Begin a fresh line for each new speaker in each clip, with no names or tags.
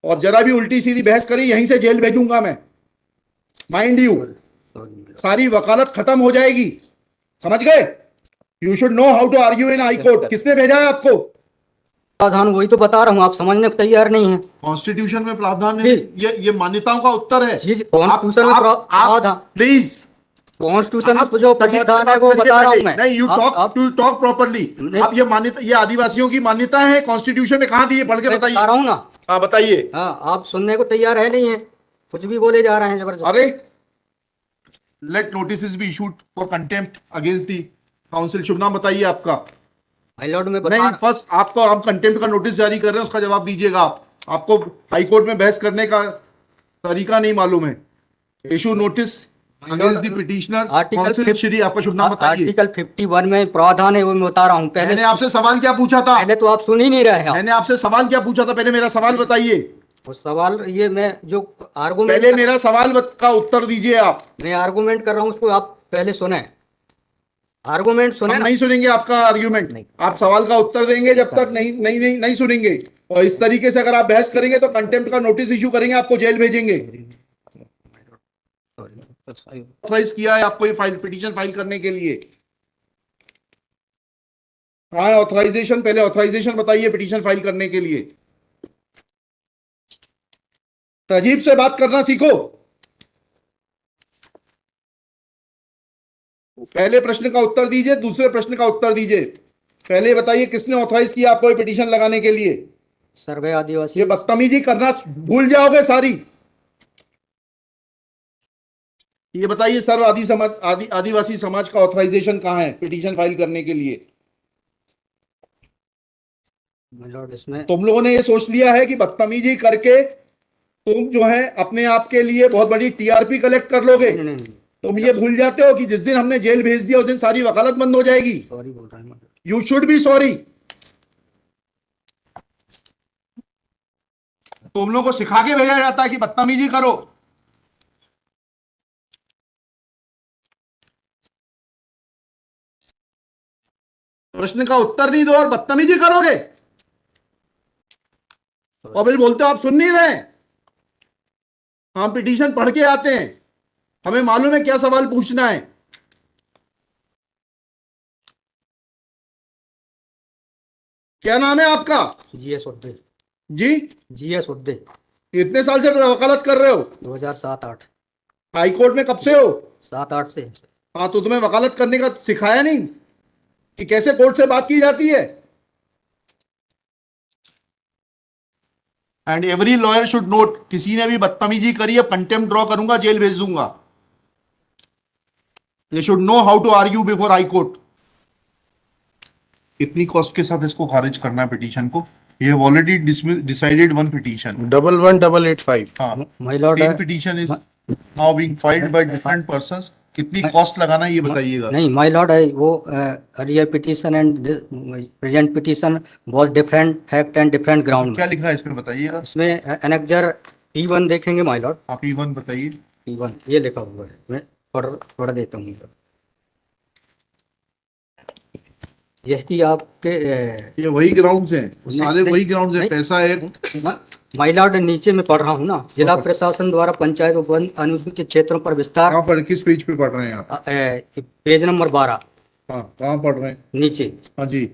और जरा भी उल्टी सीधी बहस करी यहीं से जेल भेजूंगा मैं, माइंड यू। सारी वकालत खत्म हो जाएगी, समझ गए? You should know how to argue in high court. किसने भेजा है आपको?
प्रावधान वही तो बता रहा हूँ, आप समझने को तैयार नहीं है।
कॉन्स्टिट्यूशन में प्रावधान है, ये मान्यताओं का उत्तर है।
जी, कॉन्स्टिट्यूशन में प्रावधान,
प्लीज
कॉन्स्टिट्यूशन में जो प्रावधान है वो बता रहा हूँ मैं।
नहीं, यू टॉक प्रॉपर्ली। आप ये मान्यता, ये आदिवासियों की मान्यता है, कॉन्स्टिट्यूशन में कहाँ दी है? पढ़ के बताइए।
बता रहा हूँ ना।
हाँ बताइए।
हाँ, आप सुनने को तैयार है नहीं है, कुछ भी बोले जा रहे हैं जबरदस्त।
अरे let notice be issued for contempt against the council. शुभ नाम बताइए आपका।
माय लॉर्ड में
नहीं, फर्स्ट आपको, आप कंटेम्प्ट का नोटिस जारी कर रहे हैं, उसका जवाब दीजिएगा आप। आपको हाई कोर्ट में बहस करने का तरीका नहीं मालूम है। Issue notice against the petitioner council. Shri, आपका शुभ नाम बताइए।
आर्टिकल 51 में प्रावधान है, वो मैं बता रहा हूँ। पहले
मैंने आपसे सवाल क्या पूछा था?
पहले तो आप सुन ही नहीं रहे हैं।
मैंने आपसे सवाल क्या पूछा था? पहले मेरा सवाल बताइए।
वो सवाल, ये मैं जो आर्गूमेंट,
पहले मेरा सवाल का उत्तर दीजिए आप।
मैं आर्गूमेंट कर रहा हूँ, उसको आप पहले सुने। आर्गूमेंट सुने।
हम नहीं सुनेंगे आपका आर्ग्यूमेंट। आप सवाल का उत्तर देंगे जब तक नहीं सुनेंगे। और इस तरीके से अगर आप बहस करेंगे तो कंटेम्प्ट का नोटिस इशू करेंगे, आपको जेल भेजेंगे। ऑथराइज किया है आपको ये फाइल, पिटीशन फाइल करने के लिए? हाँ, ऑथराइजेशन, पहले ऑथराइजेशन बताइए पिटीशन फाइल करने के लिए। तहजीब से बात करना सीखो। पहले प्रश्न का उत्तर दीजिए, दूसरे प्रश्न का उत्तर दीजिए। पहले बताइए किसने ऑथराइज किया आपको ये पिटीशन लगाने के लिए?
सर्वे आदिवासी।
ये बदतमीजी करना भूल जाओगे सारी। ये बताइए सर्व आदिवासी समाज का ऑथराइजेशन कहाँ है पिटीशन फाइल करने के लिए?
इसमें
तुम लोगों ने ये सोच लिया है कि बदतमीजी करके तुम जो है अपने आप के लिए बहुत बड़ी टीआरपी कलेक्ट कर लोगे। तुम ये भूल जाते हो कि जिस दिन हमने जेल भेज दिया उस दिन सारी वकालत बंद हो जाएगी।
सॉरी बोल रहा हूं।
You should be sorry. तुम लोगों को सिखा के भेजा जाता है कि बदतमीजी करो। प्रश्न का उत्तर नहीं दो और बदतमीजी करोगे, और फिर बोलते हो आप सुन नहीं रहे। हम पिटीशन पढ़ के आते हैं, हमें मालूम है क्या सवाल पूछना है। क्या नाम है आपका?
जीएस उद्दे।
जी,
जीएस उद्दे।
कितने साल से वकालत कर रहे हो?
2007-8।
हाई कोर्ट में कब से हो?
7-8 से।
हाँ, तो तुम्हें वकालत करने का सिखाया नहीं कि कैसे कोर्ट से बात की जाती है? And every lawyer should note, किसी ने भी बदतमीजी करी है कंटेम्प्ट ड्रॉ करूंगा, जेल भेज दूंगा। They should know how to argue before high court. कितनी कॉस्ट के साथ इसको खारिज करना है पिटीशन को? ये have already decided one petition
11185।
हाँ,
my lord,
same petition is now being filed by different persons. कितनी कॉस्ट लगाना है ये बताइएगा।
नहीं माय लॉर्ड, वो earlier petition and present petition was different fact and different ground.
क्या लिखा है इसमें बताइएगा।
इसमें एनेक्जर P1 देखेंगे माय लॉर्ड।
आप P1 बताइए।
P1 ये लिखा हुआ है, मैं पढ़ देता हूँ। यह कि आपके
ये वही ग्राउंड्स हैं, सारे वही ग्राउंड्स हैं। पैसा है
माय लॉर्ड, नीचे में पढ़ रहा हूँ ना। जिला प्रशासन द्वारा पंचायत उपवन अनुसूचित क्षेत्रों पर विस्तार।
कहाँ पर, किस पेज पे पढ़ रहे हैं आप?
Page number 12।
हाँ, कहाँ पढ़ रहे हैं?
नीचे।
हाँ जी।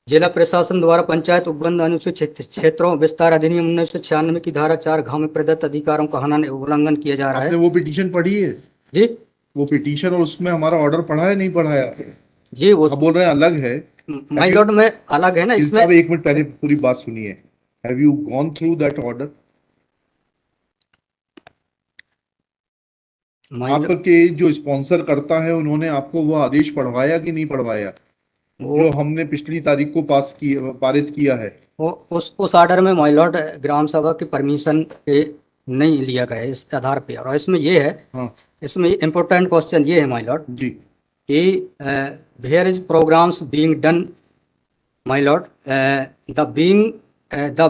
जिला प्रशासन द्वारा पंचायत उपबंध अनुसूचित क्षेत्रों विस्तार अधिनियम 1996 की धारा 4 में प्रदत्त अधिकारों का उल्लंघन किया जा रहा है।
आपने वो पिटीशन पढ़ी है
जी?
वो पिटीशन और उसमें हमारा ऑर्डर पढ़ा है नहीं पढ़ाया?
जी, वो
बोल रहे हैं अलग है।
माय लॉर्ड में अलग है ना इसमें।
एक मिनट पहले पूरी बात सुनिए। Have you gone through that order? आपके जो स्पॉन्सर करता है उन्होंने आपको वो आदेश पढ़वाया कि नहीं पढ़वाया, जो हमने पिछली तारीख को पारित किया है?
उस ऑर्डर में माय लॉर्ड ग्राम सभा की परमिशन नहीं लिया गया इस आधार पे। और इसमें ये है,
हाँ,
इसमें इम्पोर्टेंट क्वेश्चन ये है माय लॉर्ड
जी,
कि where is programs being done my lord, the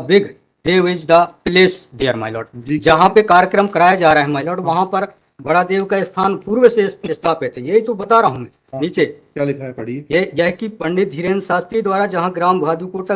big Dev is the place there my lord. जहाँ पे कार्यक्रम कराया जा रहा है माय लॉर्ड, वहाँ पर बड़ा देव का स्थान पूर्व से स्थापित है। यही तो बता रहा हूँ मैं। नीचे
क्या लिखा है पढ़िए।
यह कि पंडित धीरेन्द्र शास्त्री द्वारा जहाँ ग्राम भादुकोटा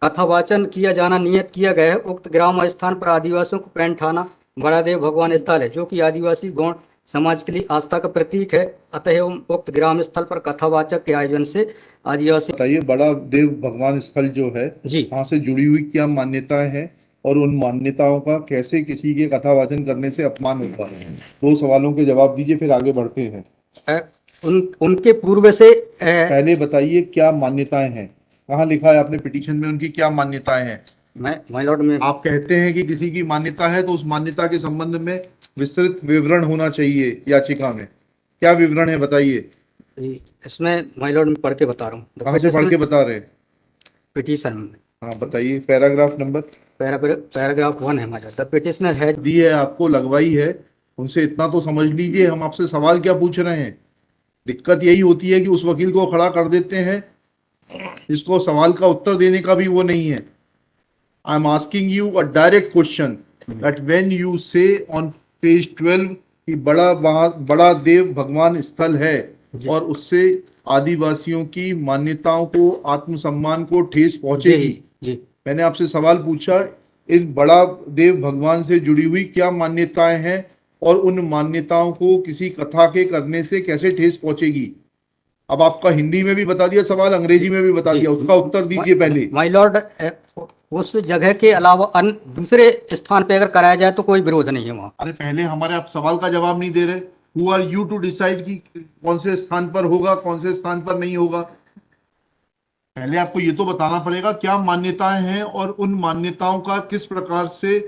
कथावाचन किया जाना नियत किया गया है। उक्त ग्राम स्थान पर आदिवासियों को पैंट थाना बड़ादेव भगवान स्थल है, जो कि आदिवासी गौण समाज के लिए आस्था का प्रतीक है। अतः उक्त ग्राम स्थल पर कथावाचक के आयोजन से आदिवासी।
बताइए, बड़ा देव भगवान स्थल जो है
जी,
वहां से जुड़ी हुई क्या मान्यताएं हैं और उन मान्यताओं का कैसे किसी के कथावाचन करने से अपमान होता है? दो सवालों के जवाब दीजिए, फिर आगे बढ़ते हैं।
उनके पूर्व से
पहले बताइए क्या मान्यताएं हैं, कहाँ लिखा है आपने पिटीशन में उनकी क्या मान्यताएं हैं?
माय लॉर्ड में
आप कहते हैं कि किसी की मान्यता है तो उस मान्यता के संबंध में विस्तृत विवरण होना चाहिए याचिका में। क्या विवरण है बताइए।
इसमें माय लॉर्ड में पढ़ के बता रहा हूँ
कहाँ से पढ़ के बता रहे हैं?
पिटीशन में।
हाँ बताइए, पैराग्राफ नंबर।
पैराग्राफ 1 है my lord. The petitioner has.
दी है आपको, लगवाई है, उनसे इतना तो समझ लीजिए हम आपसे सवाल क्या पूछ रहे हैं। दिक्कत यही होती है कि उस वकील को खड़ा कर देते हैं जिसको सवाल का उत्तर देने का भी वो नहीं है। I am asking you a direct question that when you से ऑन पेज 12 कि बड़ा देव भगवान स्थल है और उससे आदिवासियों की मान्यताओं को, आत्मसम्मान को ठेस पहुंचेगी।
जी,
मैंने आपसे सवाल पूछा, इस बड़ा देव भगवान से जुड़ी हुई क्या मान्यताएं हैं और उन मान्यताओं को किसी कथा के करने से कैसे ठेस पहुंचेगी। अब आपका हिंदी में भी बता दिया सवाल, अंग्रेजी में भी बता दिया, उसका उत्तर दीजिए पहले।
माय लॉर्ड, उस जगह के अलावा अन्य दूसरे स्थान पे अगर कराया जाए तो कोई विरोध नहीं है वहाँ।
अरे पहले हमारे आप सवाल का जवाब नहीं दे रहे। Who are you to decide कि कौन से स्थान पर होगा, कौन से स्थान पर नहीं होगा। पहले आपको ये तो बताना पड़ेगा क्या मान्यताएं हैं और उन मान्यताओं का किस प्रकार से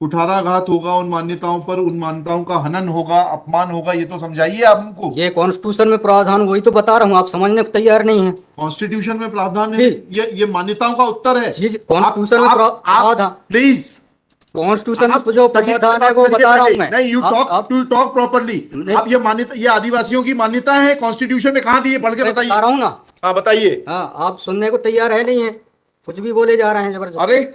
कुठाराघात होगा, उन मान्यताओं पर, उन मान्यताओं का हनन होगा, अपमान होगा, ये तो समझाइए आप हमको।
ये कॉन्स्टिट्यूशन में प्रावधान, वही तो बता रहा हूँ, आप समझने को तैयार नहीं है।
कॉन्स्टिट्यूशन में प्रावधान है, ये मान्यताओं का उत्तर है।
जी, कॉन्स्टिट्यूशन में प्रावधान,
प्लीज,
कॉन्स्टिट्यूशन में जो प्रावधान है वो बता रहा हूँ मैं।
नहीं, यू टॉक प्रॉपर्ली। आप ये मान्यता, ये आदिवासियों की मान्यता है, कॉन्स्टिट्यूशन में कहाँ दी है, पढ़ के बताइए।
बता रहा हूँ ना।
हाँ बताइए।
हाँ, आप सुनने को तैयार है नहीं है, कुछ भी बोले जा रहे हैं जबरदस्त।
अरे,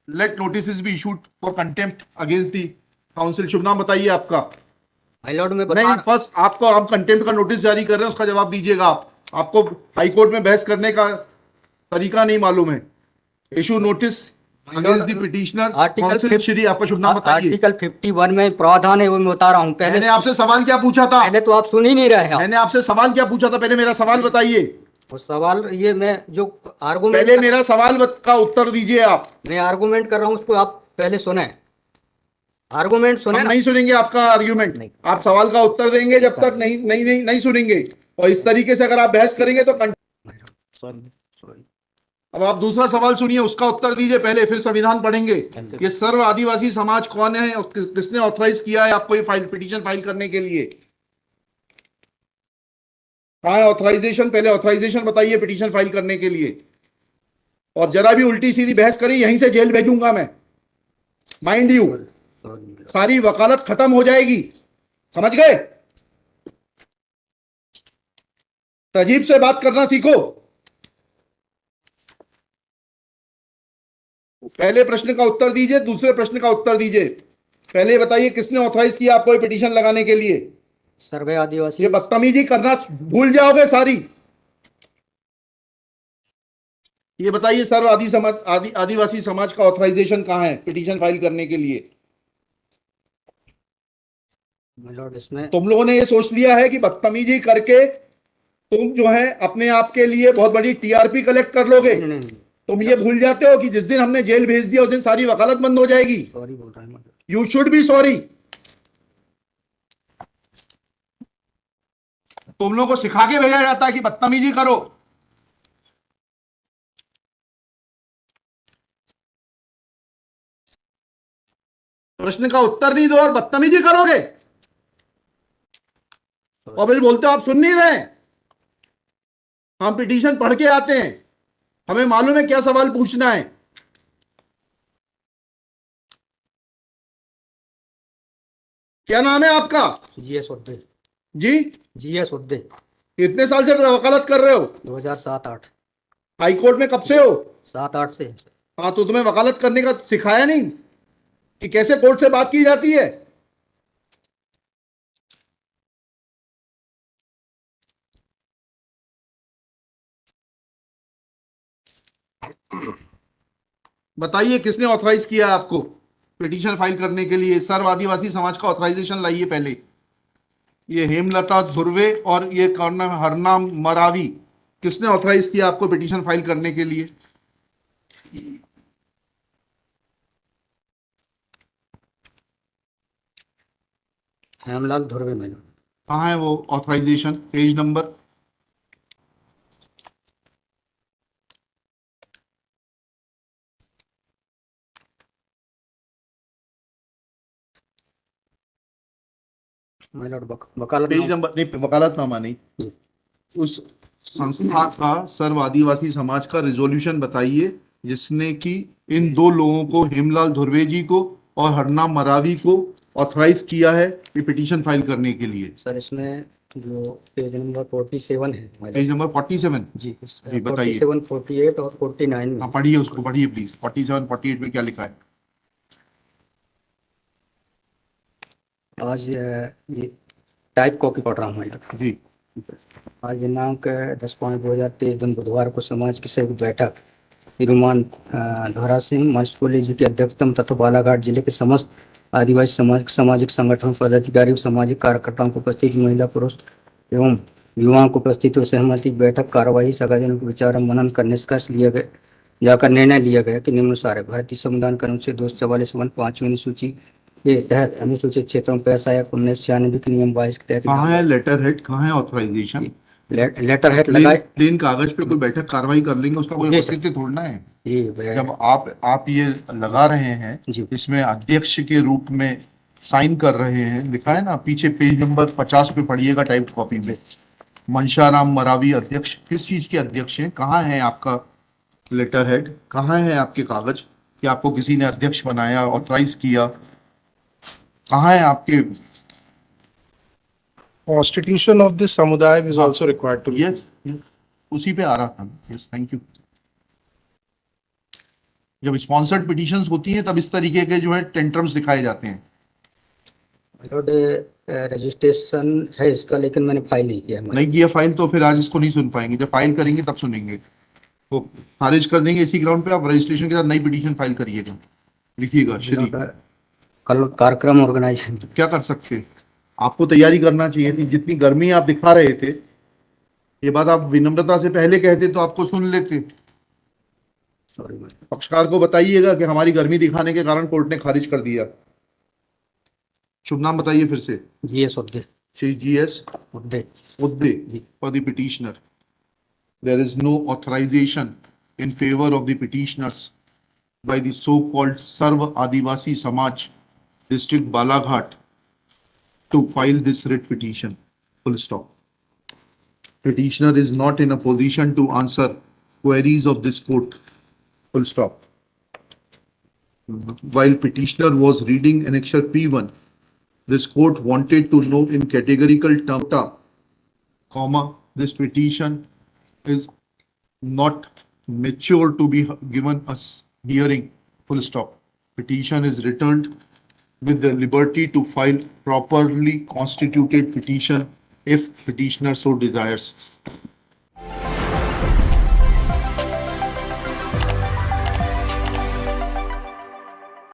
let notice be issued for contempt against the council. शुभ नाम बताइए आपका।
माय लॉर्ड में
नहीं, फर्स्ट आपको, आप कंटेम्प्ट का नोटिस जारी कर रहे हैं, उसका जवाब दीजिएगा आप। आपको हाईकोर्ट में बहस करने का तरीका नहीं मालूम है। Issue notice against the petitioner council Shri. आपका शुभ नाम बताइए।
आर्टिकल 51 में प्रावधान है, वो मैं बता रहा हूँ।
मैंने आपसे सवाल क्या पूछा था?
पहले तो आप सुन ही नहीं रहे हैं।
मैंने आपसे सवाल क्या पूछा था? पहले मेरा सवाल बताइए।
वो सवाल, ये मैं जो आर्गुमेंट,
पहले मेरा सवाल का उत्तर दीजिए आप।
मैं आर्गुमेंट कर रहा हूँ, उसको आप पहले सुने, आर्गुमेंट सुने।
हम नहीं सुनेंगे आपका आर्ग्यूमेंट, आप सवाल का उत्तर देंगे जब तक नहीं नहीं नहीं, नहीं सुनेंगे। और इस तरीके से अगर आप बहस करेंगे तो अब आप दूसरा सवाल सुनिए, उसका उत्तर दीजिए पहले, फिर संविधान पढ़ेंगे। ये सर्व आदिवासी समाज कौन है और किसने ऑथराइज किया है आपको ये पिटीशन फाइल करने के लिए? कहाँ है ऑथराइजेशन? पहले ऑथराइजेशन बताइए पिटीशन फाइल करने के लिए। और जरा भी उल्टी सीधी बहस करी, यहीं से जेल भेजूंगा मैं, माइंड यू। सारी वकालत खत्म हो जाएगी, समझ गए? तजीब से बात करना सीखो। पहले प्रश्न का उत्तर दीजिए, दूसरे प्रश्न का उत्तर दीजिए। पहले बताइए किसने ऑथराइज किया आपको ये पिटीशन लगाने के लिए?
सर्वे आदिवासी।
ये बदतमीजी करना भूल जाओगे सारी। ये बताइए सर्व आदिवासी समाज का ऑथराइजेशन कहाँ है पिटीशन फाइल करने के लिए?
इसमें
तुम लोगों ने ये सोच लिया है कि बदतमीजी करके तुम जो है अपने आप के लिए बहुत बड़ी टीआरपी कलेक्ट कर लोगे।
नहीं।
तुम ये भूल जाते हो कि जिस दिन हमने जेल भेज दिया उस दिन सारी वकालत बंद हो जाएगी।
सॉरी बोल रहा हूँ।
You should be sorry. तुम लोगों को सिखा के भेजा जाता है कि बदतमीजी करो। प्रश्न का उत्तर नहीं दो और बदतमीजी करोगे और फिर बोलते हो आप सुन नहीं रहे। हम पिटीशन पढ़ के आते हैं, हमें मालूम है क्या सवाल पूछना है। क्या नाम है आपका?
जीएस उद्दे।
जी,
जीएस उद्दे।
कितने साल से वकालत कर रहे हो?
2007-8।
हाई कोर्ट में कब से हो?
7-8 से।
हाँ, तो तुम्हें वकालत करने का सिखाया नहीं कि कैसे कोर्ट से बात की जाती है? बताइए किसने ऑथराइज किया आपको पिटीशन फाइल करने के लिए? सर्व आदिवासी समाज का ऑथराइजेशन लाइए पहले। ये हेमलता धुर्वे और ये कौन नाम है? हरनाम मरावी, किसने ऑथराइज किया आपको पिटीशन फाइल करने के लिए?
हेमलाल धुर्वे मैंने।
कहाँ है वो authorization? Page number.
My lord वकालत
पेज नंबर नहीं, वकालतनामा नहीं, उस संस्था का सर्व आदिवासी समाज का रिजोल्यूशन बताइए जिसने कि इन दो लोगों को, हेमलाल धुर्वे जी को और हरनाम मरावी को, ऑथराइज किया है ये पिटीशन फाइल करने के लिए।
सर इसमें जो पेज नंबर 47 है my
पेज
lord।
नंबर 47।
जी
जी बताइए।
47, 48 और 49 में।
हाँ पढ़िए, उसको पढ़िए प्लीज। 47 48 में क्या लिखा है?
आज ये टाइप कॉपी पढ़ रहा हूँ मैं।
जी
आज दिनांक 10/5/2023 दिन बुधवार को समाज की संयुक्त बैठक श्रीमान धोरा सिंह मर्सकोली जी की अध्यक्षता में तथा बालाघाट जिले के समस्त आदिवासी समाज सामाजिक संगठन पदाधिकारी और सामाजिक कार्यकर्ताओं को उपस्थित महिला पुरुष एवं युवाओं को उपस्थित हुए सहमति बैठक कार्यवाही सगाजनों के विचार और मनन कर निष्कर्ष लिया गया जाकर निर्णय लिया गया कि निम्नानुसार है। भारतीय संविधान के अनुच्छेद 244 5वीं अनुसूची के तहत अनुसूचित क्षेत्रों में पैसा या 1996 के नियम 22 के तहत
कहाँ है लेटर हेड, कहाँ है ऑथराइजेशन?
लेटर हेड लगाए।
प्लेन कागज पे कोई बैठक कार्रवाई कर लेंगे, उसका कोई
जी सर।
औचित्य थोड़ना है।
ये
जब आप ये लगा रहे हैं,
जी।
इसमें अध्यक्ष के रूप में साइन कर रहे हैं, लिखा है ना पीछे, पेज नंबर 50 पे पढ़िएगा टाइप कॉपी में। मनशाराम मरावी अध्यक्ष, किस चीज के अध्यक्ष हैं? कहाँ है आपका लेटर हेड? कहाँ है आपके कागज कि आपको किसी ने अध्यक्ष बनाया, ऑथराइज किया? कहाँ है आपके?
Constitution of this samudaya is also required to be.
Yes, उसी पे आ रहा था। Yes, thank you. जब स्पॉन्सर्ड पिटीशंस होती हैं तब इस तरीके के जो है टेंट्रम्स दिखाए जाते हैं।
रजिस्ट्रेशन है इसका, लेकिन मैंने फाइल नहीं किया।
नहीं किया फाइल तो फिर आज इसको नहीं सुन पाएंगे। जब फाइल करेंगे तब सुनेंगे। तो खारिज कर देंगे इसी ग्राउंड पे। आप रजिस्ट्रेशन के साथ नई पिटीशन फाइल करिएगा, लिखिएगा श्री।
कल कार्यक्रम ऑर्गेनाइजेशन
क्या कर सकते? आपको तैयारी करना चाहिए थी। जितनी गर्मी आप दिखा रहे थे, ये बात आप विनम्रता से पहले कहते तो आपको सुन लेते।
Sorry ma'am.
पक्षकार को बताइएगा कि हमारी गर्मी दिखाने के कारण कोर्ट ने खारिज कर दिया। शुभ नाम बताइए फिर से।
GS Udde.
Shri GS
Udde.
Udde for the petitioner. There is no authorization in favor of the petitioners by the so-called Sarv Adivasi Samaj District Balaghat to file this writ petition. Full stop. Petitioner is not in a position to answer queries of this court. Full stop. While petitioner was reading annexure P1, this court wanted to know in categorical terms, comma, this petition is not mature to be given a hearing, full stop. Petition is returned with the liberty to file properly constituted petition if petitioner so desires.